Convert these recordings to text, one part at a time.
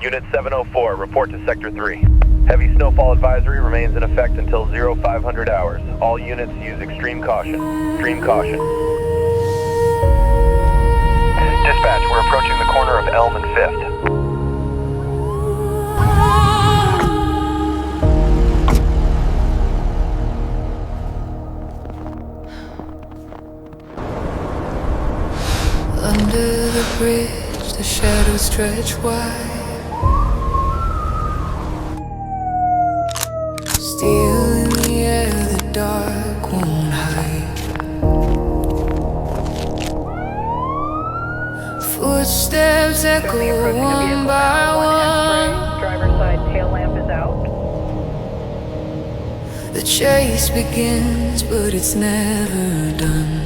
Unit 704, report to Sector 3. Heavy snowfall advisory remains in effect until 0500 hours. All units use extreme caution. Extreme caution. Dispatch, we're approaching the corner of Elm and 5th. Under the bridge, the shadows stretch wide. Still in the air, the dark won't hide. Footsteps echo one by one. Driver's side tail lamp is out. The chase begins, but it's never done.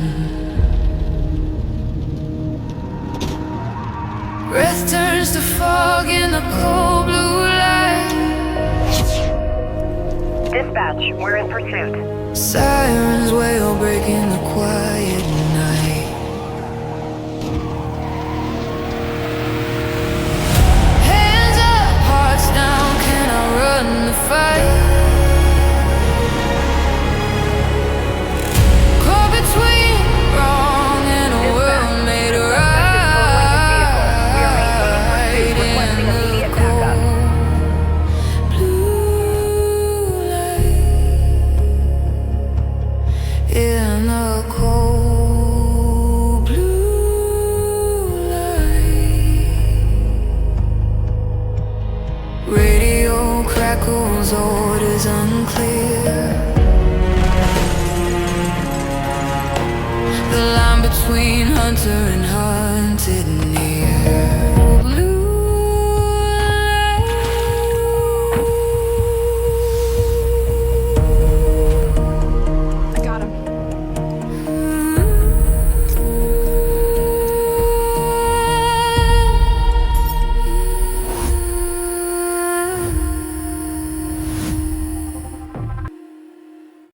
Breath turns to fog in the cold blue light. Dispatch, we're in pursuit. Sirens wail, breaking the quiet night. Hands up, hearts down, can I run the fight? Caught between wrong and a world made right. In the cold blue light, radio crackles, orders unclear. The line between hunter and hunted near.